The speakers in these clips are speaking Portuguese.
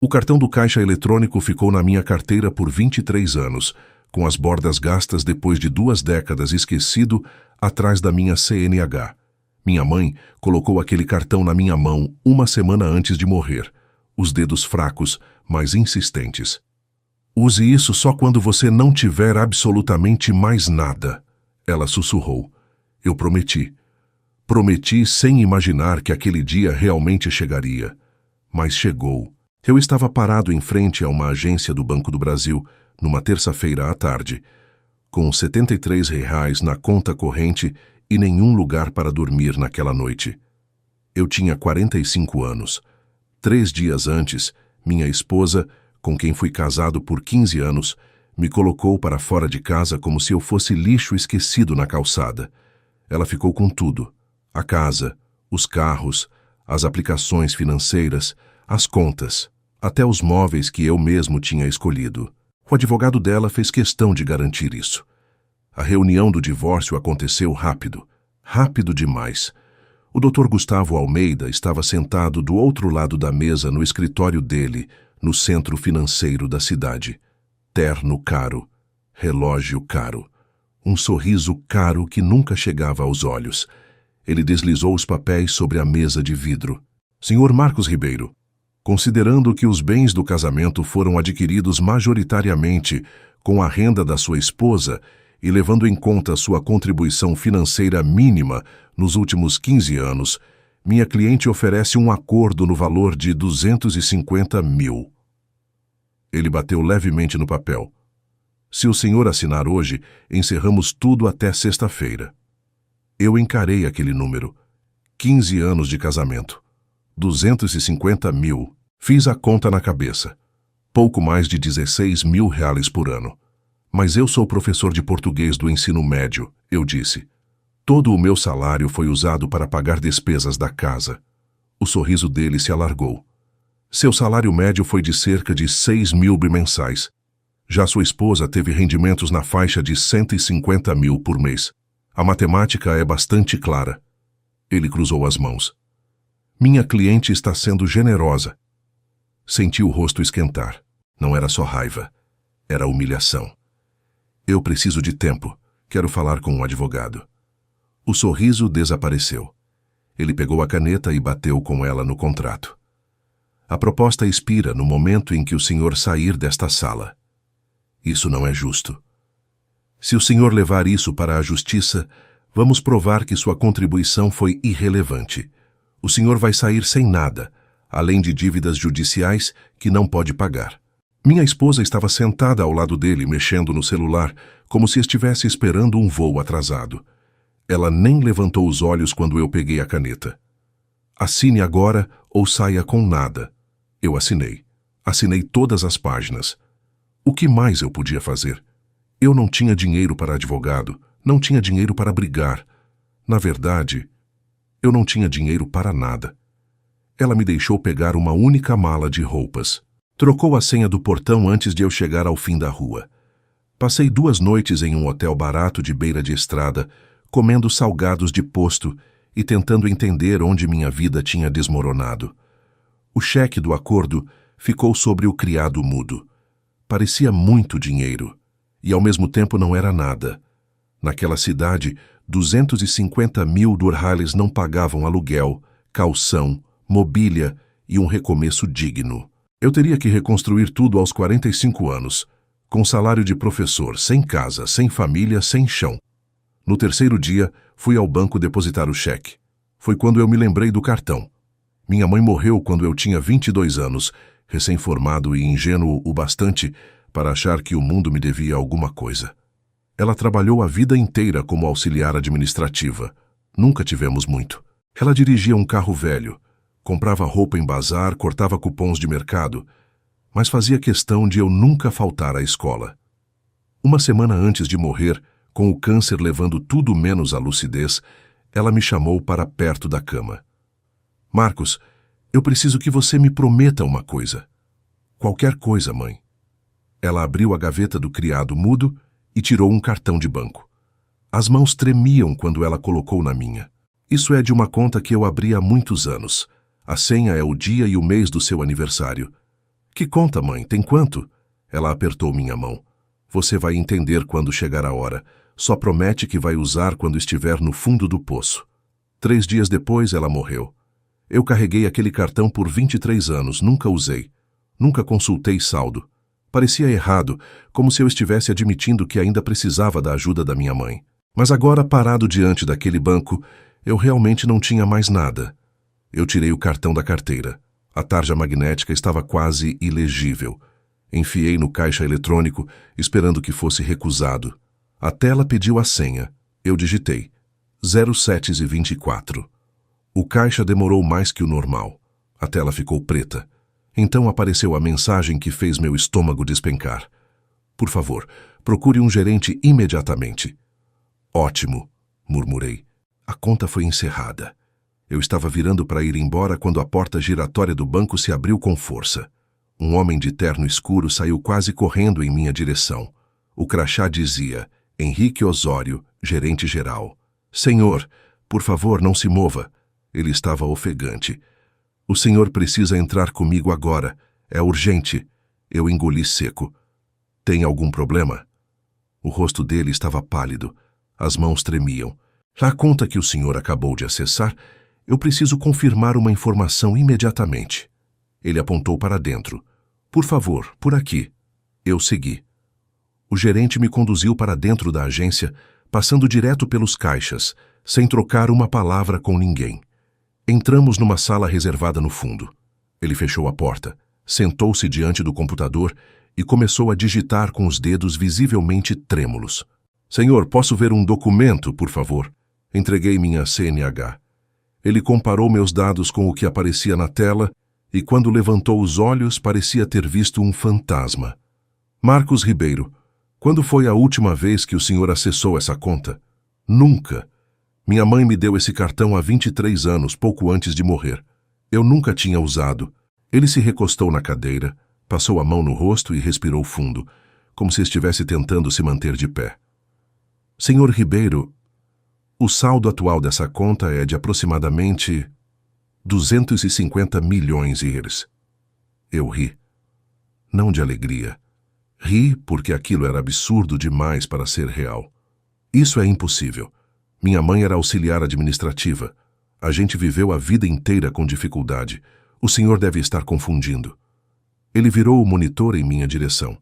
O cartão do caixa eletrônico ficou na minha carteira por 23 anos, com as bordas gastas depois de 2 décadas esquecido atrás da minha CNH. Minha mãe colocou aquele cartão na minha mão uma semana antes de morrer, os dedos fracos, mas insistentes. Use isso só quando você não tiver absolutamente mais nada, ela sussurrou. Eu prometi. Prometi sem imaginar que aquele dia realmente chegaria. Mas chegou. Eu estava parado em frente a uma agência do Banco do Brasil, numa terça-feira à tarde, com R$ 73 na conta corrente e nenhum lugar para dormir naquela noite. Eu tinha 45 anos. 3 dias antes, minha esposa, com quem fui casado por 15 anos, me colocou para fora de casa como se eu fosse lixo esquecido na calçada. Ela ficou com tudo: a casa, os carros, as aplicações financeiras, as contas, até os móveis que eu mesmo tinha escolhido. O advogado dela fez questão de garantir isso. A reunião do divórcio aconteceu rápido, rápido demais. O Dr. Gustavo Almeida estava sentado do outro lado da mesa no escritório dele, no centro financeiro da cidade. Terno caro, relógio caro, um sorriso caro que nunca chegava aos olhos. Ele deslizou os papéis sobre a mesa de vidro. Senhor Marcos Ribeiro, considerando que os bens do casamento foram adquiridos majoritariamente com a renda da sua esposa e levando em conta sua contribuição financeira mínima nos últimos 15 anos, minha cliente oferece um acordo no valor de 250 mil. Ele bateu levemente no papel. Se o senhor assinar hoje, encerramos tudo até sexta-feira. Eu encarei aquele número. 15 anos de casamento. 250 mil. Fiz a conta na cabeça. Pouco mais de 16 mil reais por ano. Mas eu sou professor de português do ensino médio, eu disse. Todo o meu salário foi usado para pagar despesas da casa. O sorriso dele se alargou. Seu salário médio foi de cerca de 6 mil mensais. Já sua esposa teve rendimentos na faixa de 150 mil por mês. A matemática é bastante clara. Ele cruzou as mãos. Minha cliente está sendo generosa. Senti o rosto esquentar. Não era só raiva. Era humilhação. Eu preciso de tempo. Quero falar com um advogado. O sorriso desapareceu. Ele pegou a caneta e bateu com ela no contrato. A proposta expira no momento em que o senhor sair desta sala. Isso não é justo. Se o senhor levar isso para a justiça, vamos provar que sua contribuição foi irrelevante. O senhor vai sair sem nada, além de dívidas judiciais que não pode pagar. Minha esposa estava sentada ao lado dele, mexendo no celular, como se estivesse esperando um voo atrasado. Ela nem levantou os olhos quando eu peguei a caneta. Assine agora ou saia com nada. Eu assinei. Assinei todas as páginas. O que mais eu podia fazer? Eu não tinha dinheiro para advogado, não tinha dinheiro para brigar. Na verdade, eu não tinha dinheiro para nada. Ela me deixou pegar uma única mala de roupas. Trocou a senha do portão antes de eu chegar ao fim da rua. Passei 2 noites em um hotel barato de beira de estrada, comendo salgados de posto e tentando entender onde minha vida tinha desmoronado. O cheque do acordo ficou sobre o criado mudo. Parecia muito dinheiro, e ao mesmo tempo não era nada. Naquela cidade, 250 mil dirhams não pagavam aluguel, calção, mobília e um recomeço digno. Eu teria que reconstruir tudo aos 45 anos, com salário de professor, sem casa, sem família, sem chão. No 3º dia, fui ao banco depositar o cheque. Foi quando eu me lembrei do cartão. Minha mãe morreu quando eu tinha 22 anos, recém-formado e ingênuo o bastante para achar que o mundo me devia alguma coisa. Ela trabalhou a vida inteira como auxiliar administrativa. Nunca tivemos muito. Ela dirigia um carro velho, comprava roupa em bazar, cortava cupons de mercado, mas fazia questão de eu nunca faltar à escola. Uma semana antes de morrer, com o câncer levando tudo menos a lucidez, ela me chamou para perto da cama. Marcos, eu preciso que você me prometa uma coisa. Qualquer coisa, mãe. Ela abriu a gaveta do criado mudo e tirou um cartão de banco. As mãos tremiam quando ela colocou na minha. Isso é de uma conta que eu abri há muitos anos. A senha é o dia e o mês do seu aniversário. Que conta, mãe? Tem quanto? Ela apertou minha mão. Você vai entender quando chegar a hora. Só promete que vai usar quando estiver no fundo do poço. 3 dias depois, ela morreu. Eu carreguei aquele cartão por 23 anos, nunca usei. Nunca consultei saldo. Parecia errado, como se eu estivesse admitindo que ainda precisava da ajuda da minha mãe. Mas agora, parado diante daquele banco, eu realmente não tinha mais nada. Eu tirei o cartão da carteira. A tarja magnética estava quase ilegível. Enfiei no caixa eletrônico, esperando que fosse recusado. A tela pediu a senha. Eu digitei. 0724. O caixa demorou mais que o normal. A tela ficou preta. Então apareceu a mensagem que fez meu estômago despencar. Por favor, procure um gerente imediatamente. Ótimo, murmurei. A conta foi encerrada. Eu estava virando para ir embora quando a porta giratória do banco se abriu com força. Um homem de terno escuro saiu quase correndo em minha direção. O crachá dizia, Henrique Osório, gerente-geral. Senhor, por favor, não se mova. Ele estava ofegante. O senhor precisa entrar comigo agora. É urgente. Eu engoli seco. Tem algum problema? O rosto dele estava pálido. As mãos tremiam. Na conta que o senhor acabou de acessar, eu preciso confirmar uma informação imediatamente. Ele apontou para dentro. Por favor, por aqui. Eu segui. O gerente me conduziu para dentro da agência, passando direto pelos caixas, sem trocar uma palavra com ninguém. Entramos numa sala reservada no fundo. Ele fechou a porta, sentou-se diante do computador e começou a digitar com os dedos visivelmente trêmulos. Senhor, posso ver um documento, por favor? Entreguei minha CNH. Ele comparou meus dados com o que aparecia na tela e, quando levantou os olhos, parecia ter visto um fantasma. Marcos Ribeiro, quando foi a última vez que o senhor acessou essa conta? Nunca. Minha mãe me deu esse cartão há 23 anos, pouco antes de morrer. Eu nunca tinha usado. Ele se recostou na cadeira, passou a mão no rosto e respirou fundo, como se estivesse tentando se manter de pé. Senhor Ribeiro, o saldo atual dessa conta é de aproximadamente 250 milhões ieres. Eu ri. Não de alegria. Ri porque aquilo era absurdo demais para ser real. Isso é impossível. Minha mãe era auxiliar administrativa. A gente viveu a vida inteira com dificuldade. O senhor deve estar confundindo. Ele virou o monitor em minha direção.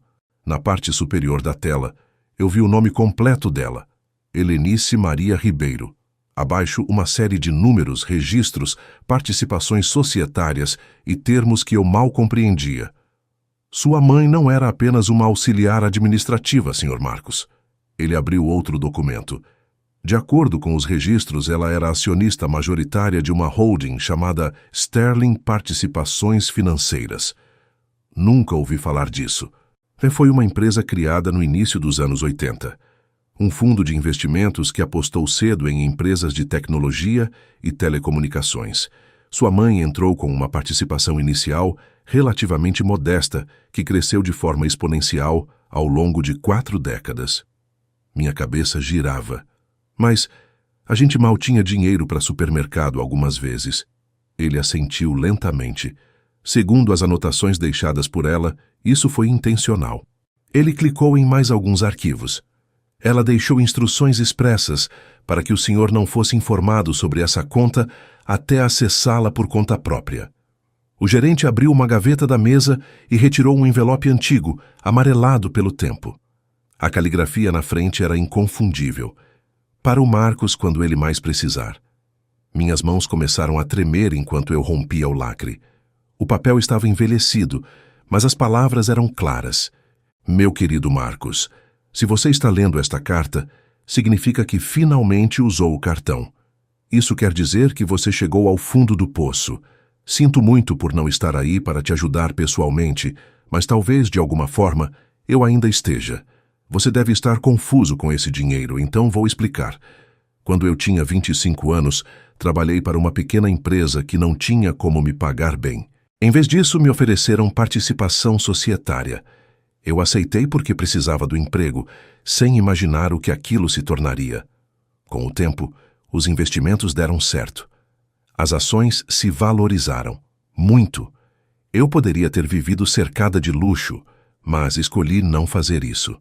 Na parte superior da tela, eu vi o nome completo dela. Helenice Maria Ribeiro. Abaixo, uma série de números, registros, participações societárias e termos que eu mal compreendia. Sua mãe não era apenas uma auxiliar administrativa, Sr. Marcos. Ele abriu outro documento. De acordo com os registros, ela era acionista majoritária de uma holding chamada Sterling Participações Financeiras. Nunca ouvi falar disso. Foi uma empresa criada no início dos anos 80. Um fundo de investimentos que apostou cedo em empresas de tecnologia e telecomunicações. Sua mãe entrou com uma participação inicial relativamente modesta, que cresceu de forma exponencial ao longo de 4 décadas. Minha cabeça girava. Mas a gente mal tinha dinheiro para supermercado algumas vezes. Ele assentiu lentamente. Segundo as anotações deixadas por ela, isso foi intencional. Ele clicou em mais alguns arquivos. Ela deixou instruções expressas para que o senhor não fosse informado sobre essa conta até acessá-la por conta própria. O gerente abriu uma gaveta da mesa e retirou um envelope antigo, amarelado pelo tempo. A caligrafia na frente era inconfundível. Para o Marcos quando ele mais precisar. Minhas mãos começaram a tremer enquanto eu rompia o lacre. O papel estava envelhecido, mas as palavras eram claras. Meu querido Marcos, se você está lendo esta carta, significa que finalmente usou o cartão. Isso quer dizer que você chegou ao fundo do poço. Sinto muito por não estar aí para te ajudar pessoalmente, mas talvez, de alguma forma, eu ainda esteja. Você deve estar confuso com esse dinheiro, então vou explicar. Quando eu tinha 25 anos, trabalhei para uma pequena empresa que não tinha como me pagar bem. Em vez disso, me ofereceram participação societária. Eu aceitei porque precisava do emprego, sem imaginar o que aquilo se tornaria. Com o tempo, os investimentos deram certo. As ações se valorizaram. Muito. Eu poderia ter vivido cercada de luxo, mas escolhi não fazer isso.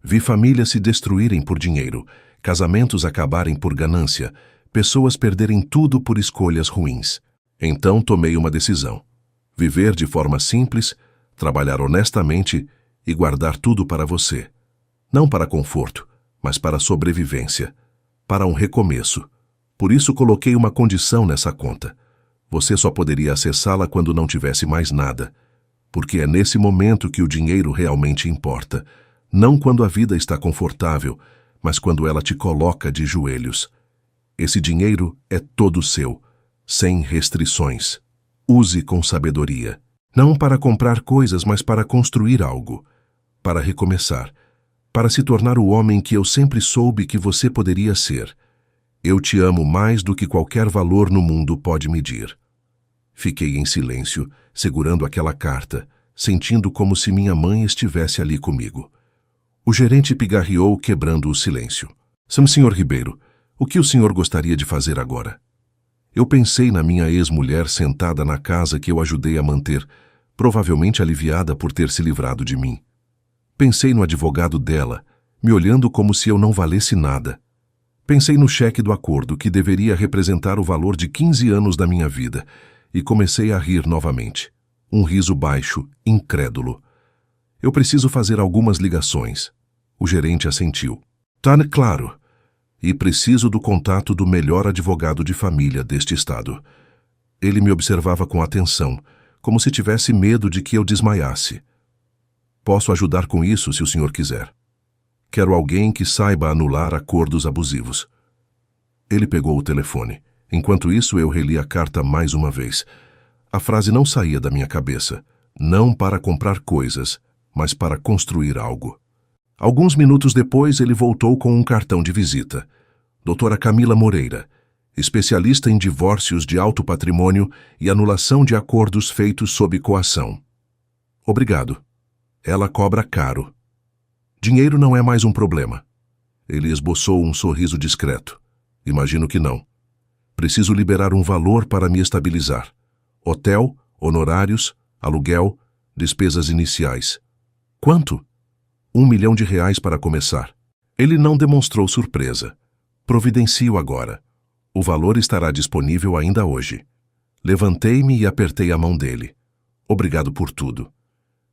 Vi famílias se destruírem por dinheiro, casamentos acabarem por ganância, pessoas perderem tudo por escolhas ruins. Então tomei uma decisão: viver de forma simples, trabalhar honestamente e guardar tudo para você. Não para conforto, mas para sobrevivência, para um recomeço. Por isso coloquei uma condição nessa conta. Você só poderia acessá-la quando não tivesse mais nada, porque é nesse momento que o dinheiro realmente importa, não quando a vida está confortável, mas quando ela te coloca de joelhos. Esse dinheiro é todo seu, sem restrições. Use com sabedoria. Não para comprar coisas, mas para construir algo. Para recomeçar. Para se tornar o homem que eu sempre soube que você poderia ser. Eu te amo mais do que qualquer valor no mundo pode medir. Fiquei em silêncio, segurando aquela carta, sentindo como se minha mãe estivesse ali comigo. O gerente pigarreou, quebrando o silêncio. Sr. Ribeiro, o que o senhor gostaria de fazer agora? Eu pensei na minha ex-mulher sentada na casa que eu ajudei a manter, provavelmente aliviada por ter se livrado de mim. Pensei no advogado dela, me olhando como se eu não valesse nada. Pensei no cheque do acordo, que deveria representar o valor de 15 anos da minha vida, e comecei a rir novamente. Um riso baixo, incrédulo. Eu preciso fazer algumas ligações. O gerente assentiu. Tá claro. E preciso do contato do melhor advogado de família deste estado. Ele me observava com atenção, como se tivesse medo de que eu desmaiasse. Posso ajudar com isso se o senhor quiser. Quero alguém que saiba anular acordos abusivos. Ele pegou o telefone. Enquanto isso, eu reli a carta mais uma vez. A frase não saía da minha cabeça. Não para comprar coisas, mas para construir algo. Alguns minutos depois, ele voltou com um cartão de visita. Doutora Camila Moreira, especialista em divórcios de alto patrimônio e anulação de acordos feitos sob coação. Obrigado. Ela cobra caro. Dinheiro não é mais um problema. Ele esboçou um sorriso discreto. Imagino que não. Preciso liberar um valor para me estabilizar. Hotel, honorários, aluguel, despesas iniciais. Quanto? R$1 milhão para começar. Ele não demonstrou surpresa. Providencio agora. O valor estará disponível ainda hoje. Levantei-me e apertei a mão dele. Obrigado por tudo.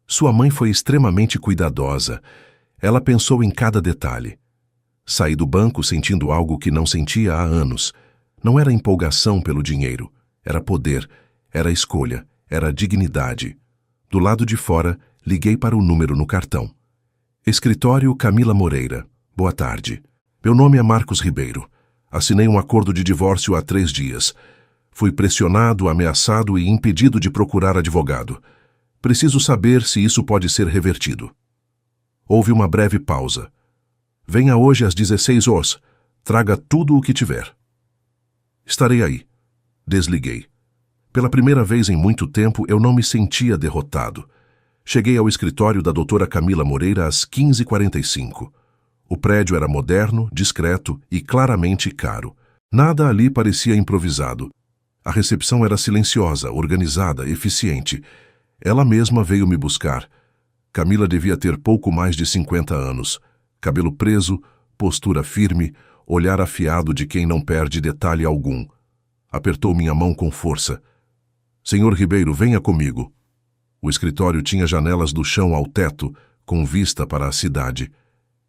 Sua mãe foi extremamente cuidadosa. Ela pensou em cada detalhe. Saí do banco sentindo algo que não sentia há anos. Não era empolgação pelo dinheiro. Era poder, era escolha, era dignidade. Do lado de fora, liguei para o número no cartão. Escritório Camila Moreira. Boa tarde. Meu nome é Marcos Ribeiro. Assinei um acordo de divórcio há 3 dias. Fui pressionado, ameaçado e impedido de procurar advogado. Preciso saber se isso pode ser revertido. Houve uma breve pausa. Venha hoje às 16 horas. Traga tudo o que tiver. Estarei aí. Desliguei. Pela primeira vez em muito tempo, eu não me sentia derrotado. Cheguei ao escritório da doutora Camila Moreira às 15h45. O prédio era moderno, discreto e claramente caro. Nada ali parecia improvisado. A recepção era silenciosa, organizada, eficiente. Ela mesma veio me buscar. Camila devia ter pouco mais de 50 anos. Cabelo preso, postura firme, olhar afiado de quem não perde detalhe algum. Apertou minha mão com força. Senhor Ribeiro, venha comigo. O escritório tinha janelas do chão ao teto, com vista para a cidade.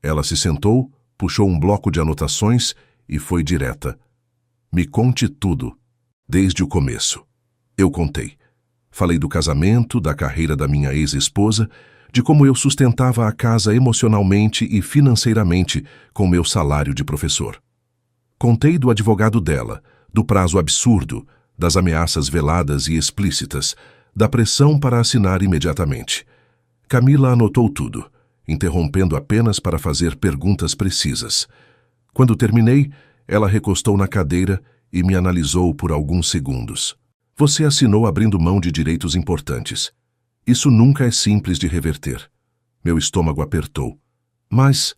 Ela se sentou, puxou um bloco de anotações e foi direta. Me conte tudo, desde o começo. Eu contei. Falei do casamento, da carreira da minha ex-esposa, de como eu sustentava a casa emocionalmente e financeiramente com meu salário de professor. Contei do advogado dela, do prazo absurdo, das ameaças veladas e explícitas, da pressão para assinar imediatamente. Camila anotou tudo, interrompendo apenas para fazer perguntas precisas. Quando terminei, ela recostou na cadeira e me analisou por alguns segundos. Você assinou abrindo mão de direitos importantes. Isso nunca é simples de reverter. Meu estômago apertou. Mas...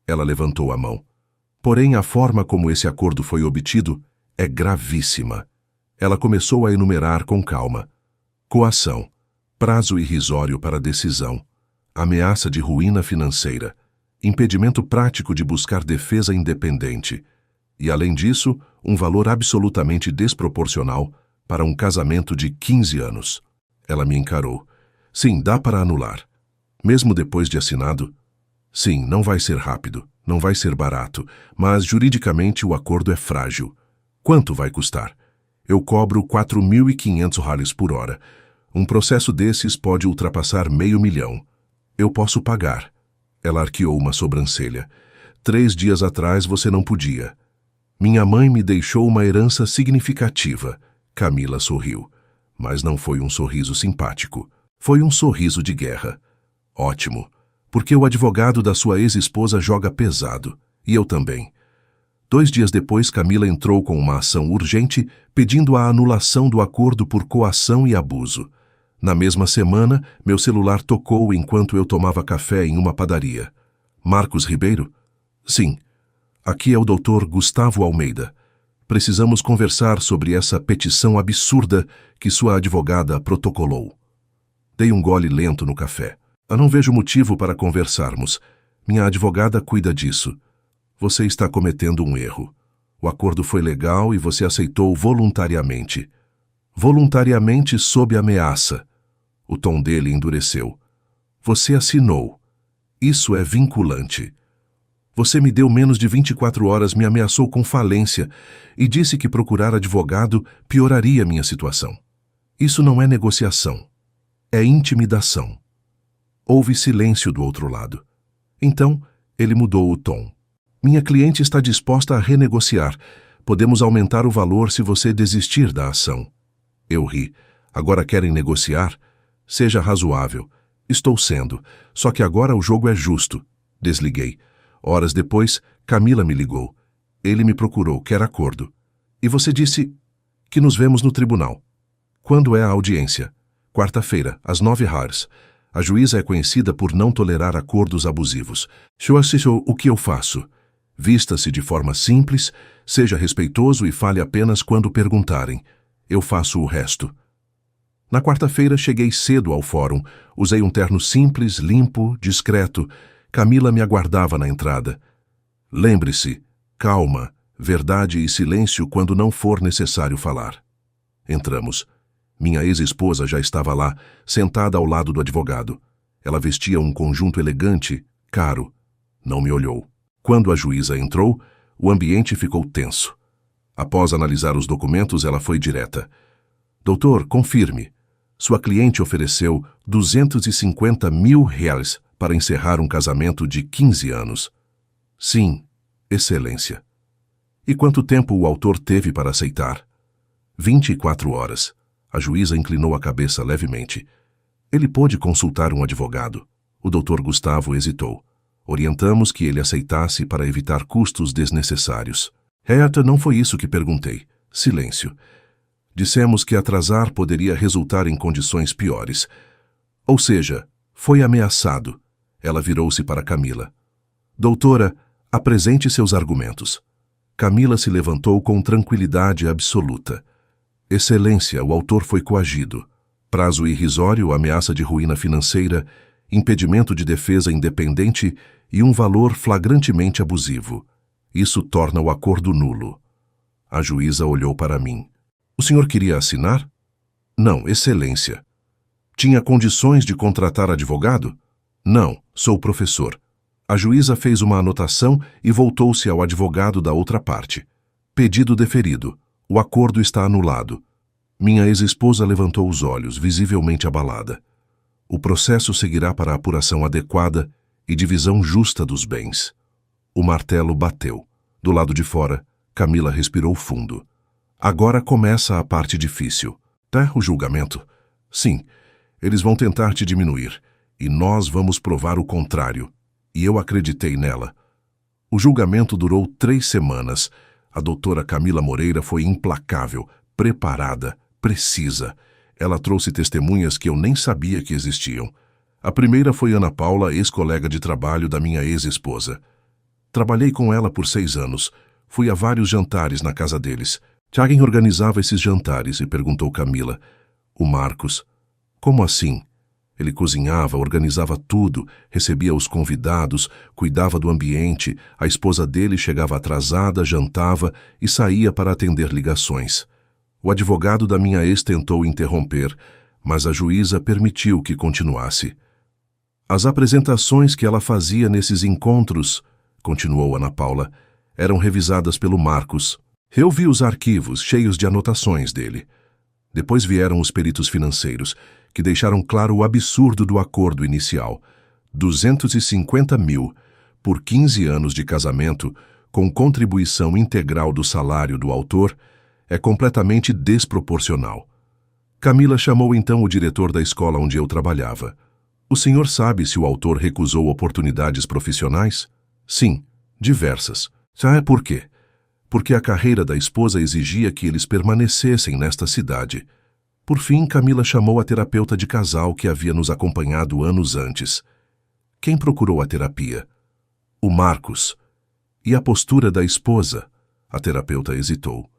Ela levantou a mão. Porém, a forma como esse acordo foi obtido é gravíssima. Ela começou a enumerar com calma. Coação, prazo irrisório para decisão, ameaça de ruína financeira, impedimento prático de buscar defesa independente e, além disso, um valor absolutamente desproporcional para um casamento de 15 anos. Ela me encarou. Sim, dá para anular. Mesmo depois de assinado? Sim, não vai ser rápido, não vai ser barato, mas juridicamente o acordo é frágil. Quanto vai custar? Eu cobro 4.500 reais por hora. Um processo desses pode ultrapassar $500 mil. Eu posso pagar. Ela arqueou uma sobrancelha. 3 dias atrás você não podia. Minha mãe me deixou uma herança significativa. Camila sorriu. Mas não foi um sorriso simpático. Foi um sorriso de guerra. Ótimo, porque o advogado da sua ex-esposa joga pesado. E eu também. 2 dias depois, Camila entrou com uma ação urgente pedindo a anulação do acordo por coação e abuso. Na mesma semana, meu celular tocou enquanto eu tomava café em uma padaria. Marcos Ribeiro? Sim. Aqui é o Dr. Gustavo Almeida. Precisamos conversar sobre essa petição absurda que sua advogada protocolou. Dei um gole lento no café. Eu não vejo motivo para conversarmos. Minha advogada cuida disso. Você está cometendo um erro. O acordo foi legal e você aceitou voluntariamente. Voluntariamente sob ameaça. O tom dele endureceu. Você assinou. Isso é vinculante. Você me deu menos de 24 horas, me ameaçou com falência e disse que procurar advogado pioraria minha situação. Isso não é negociação. É intimidação. Houve silêncio do outro lado. Então, ele mudou o tom. Minha cliente está disposta a renegociar. Podemos aumentar o valor se você desistir da ação. Eu ri. Agora querem negociar? Seja razoável. Estou sendo. Só que agora o jogo é justo. Desliguei. Horas depois, Camila me ligou. Ele me procurou, quer acordo. E você disse que nos vemos no tribunal. Quando é a audiência? Quarta-feira, às 9h. A juíza é conhecida por não tolerar acordos abusivos. O que eu faço? Vista-se de forma simples, seja respeitoso e fale apenas quando perguntarem. Eu faço o resto. Na quarta-feira cheguei cedo ao fórum. Usei um terno simples, limpo, discreto. Camila me aguardava na entrada. Lembre-se, calma, verdade e silêncio quando não for necessário falar. Entramos. Minha ex-esposa já estava lá, sentada ao lado do advogado. Ela vestia um conjunto elegante, caro. Não me olhou. Quando a juíza entrou, o ambiente ficou tenso. Após analisar os documentos, ela foi direta. Doutor, confirme. Sua cliente ofereceu 250 mil reais para encerrar um casamento de 15 anos. Sim, excelência. E quanto tempo o autor teve para aceitar? 24 horas. A juíza inclinou a cabeça levemente. Ele pôde consultar um advogado. O Dr. Gustavo hesitou. Orientamos que ele aceitasse para evitar custos desnecessários. Não foi isso que perguntei. Silêncio. Dissemos que atrasar poderia resultar em condições piores. Ou seja, foi ameaçado. Ela virou-se para Camila. Doutora, apresente seus argumentos. Camila se levantou com tranquilidade absoluta. Excelência, o autor foi coagido. Prazo irrisório, ameaça de ruína financeira, impedimento de defesa independente e um valor flagrantemente abusivo. Isso torna o acordo nulo. A juíza olhou para mim. O senhor queria assinar? Não, excelência. Tinha condições de contratar advogado? Não, sou professor. A juíza fez uma anotação e voltou-se ao advogado da outra parte. Pedido deferido. O acordo está anulado. Minha ex-esposa levantou os olhos, visivelmente abalada. O processo seguirá para a apuração adequada e divisão justa dos bens. O martelo bateu. Do lado de fora, Camila respirou fundo. Agora começa a parte difícil. O julgamento? Sim, eles vão tentar te diminuir, e nós vamos provar o contrário. E eu acreditei nela. O julgamento durou 3 semanas. A doutora Camila Moreira foi implacável, preparada, precisa. Ela trouxe testemunhas que eu nem sabia que existiam. A primeira foi Ana Paula, ex-colega de trabalho da minha ex-esposa. Trabalhei com ela por 6 anos. Fui a vários jantares na casa deles. Quem organizava esses jantares? E perguntou Camila. O Marcos. Como assim? Ele cozinhava, organizava tudo, recebia os convidados, cuidava do ambiente, a esposa dele chegava atrasada, jantava e saía para atender ligações. O advogado da minha ex tentou interromper, mas a juíza permitiu que continuasse. As apresentações que ela fazia nesses encontros, continuou Ana Paula, eram revisadas pelo Marcos. Eu vi os arquivos cheios de anotações dele. Depois vieram os peritos financeiros, que deixaram claro o absurdo do acordo inicial. 250 mil por 15 anos de casamento, com contribuição integral do salário do autor, é completamente desproporcional. Camila chamou então o diretor da escola onde eu trabalhava. O senhor sabe se o autor recusou oportunidades profissionais? Sim, diversas. Sabe por quê? Porque a carreira da esposa exigia que eles permanecessem nesta cidade. Por fim, Camila chamou a terapeuta de casal que havia nos acompanhado anos antes. Quem procurou a terapia? O Marcos. E a postura da esposa? A terapeuta hesitou.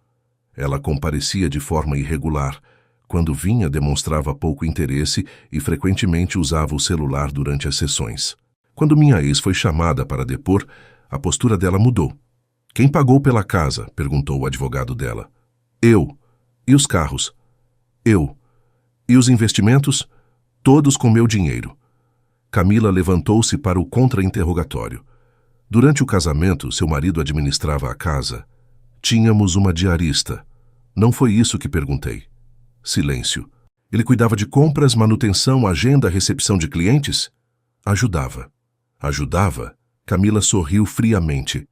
Ela comparecia de forma irregular. Quando vinha, demonstrava pouco interesse e frequentemente usava o celular durante as sessões. Quando minha ex foi chamada para depor, a postura dela mudou. Quem pagou pela casa? Perguntou o advogado dela. Eu. E os carros? Eu. E os investimentos? Todos com meu dinheiro. Camila levantou-se para o contra-interrogatório. Durante o casamento, seu marido administrava a casa. Tínhamos uma diarista. Não foi isso que perguntei. Silêncio. Ele cuidava de compras, manutenção, agenda, recepção de clientes? Ajudava. Ajudava? Camila sorriu friamente.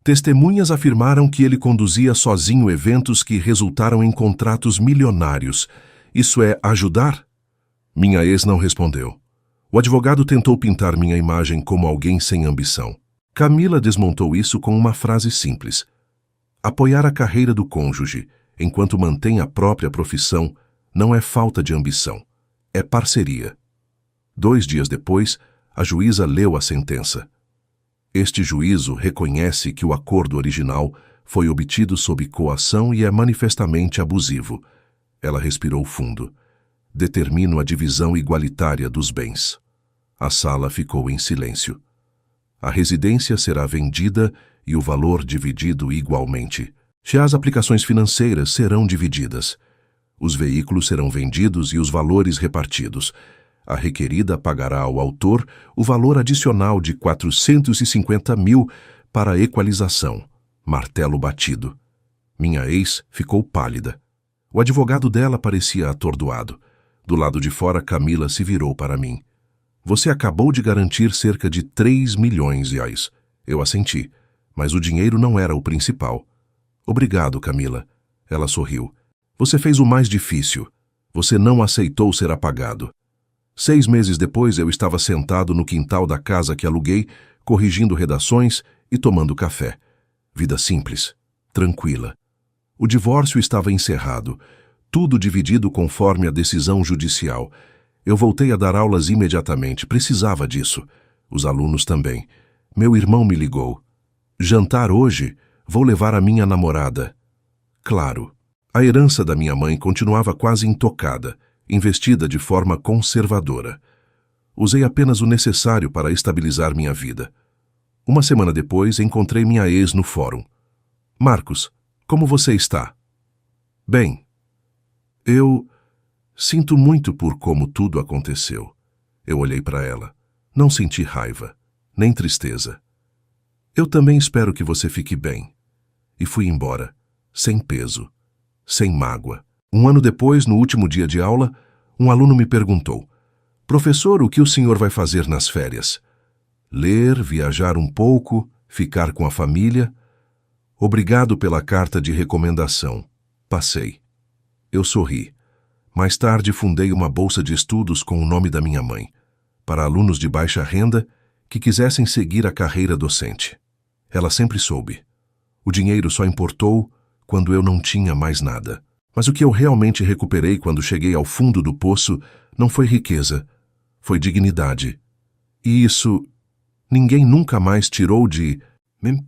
Testemunhas afirmaram que ele conduzia sozinho eventos que resultaram em contratos milionários. Isso é ajudar? Minha ex não respondeu. O advogado tentou pintar minha imagem como alguém sem ambição. Camila desmontou isso com uma frase simples. Apoiar a carreira do cônjuge, enquanto mantém a própria profissão, não é falta de ambição. É parceria. 2 dias depois, a juíza leu a sentença. Este juízo reconhece que o acordo original foi obtido sob coação e é manifestamente abusivo. Ela respirou fundo. Determino a divisão igualitária dos bens. A sala ficou em silêncio. A residência será vendida e o valor dividido igualmente. Já as aplicações financeiras serão divididas. Os veículos serão vendidos e os valores repartidos. A requerida pagará ao autor o valor adicional de 450 mil para a equalização. Martelo batido. Minha ex ficou pálida. O advogado dela parecia atordoado. Do lado de fora, Camila se virou para mim. Você acabou de garantir cerca de 3 milhões de reais. Eu assenti, mas o dinheiro não era o principal. Obrigado, Camila. Ela sorriu. Você fez o mais difícil. Você não aceitou ser apagado. 6 meses depois, eu estava sentado no quintal da casa que aluguei, corrigindo redações e tomando café. Vida simples, tranquila. O divórcio estava encerrado, tudo dividido conforme a decisão judicial. Eu voltei a dar aulas imediatamente, precisava disso. Os alunos também. Meu irmão me ligou. Jantar hoje? Vou levar a minha namorada. Claro. A herança da minha mãe continuava quase intocada, investida de forma conservadora. Usei apenas o necessário para estabilizar minha vida. 1 semana depois, encontrei minha ex no fórum. Marcos, como você está? Bem. Eu sinto muito por como tudo aconteceu. Eu olhei para ela. Não senti raiva, nem tristeza. Eu também espero que você fique bem. E fui embora, sem peso, sem mágoa. 1 ano depois, no último dia de aula, um aluno me perguntou: Professor, o que o senhor vai fazer nas férias? Ler, viajar um pouco, ficar com a família? Obrigado pela carta de recomendação. Passei. Eu sorri. Mais tarde fundei uma bolsa de estudos com o nome da minha mãe, para alunos de baixa renda que quisessem seguir a carreira docente. Ela sempre soube. O dinheiro só importou quando eu não tinha mais nada. Mas o que eu realmente recuperei quando cheguei ao fundo do poço não foi riqueza, foi dignidade. E isso ninguém nunca mais tirou de mim.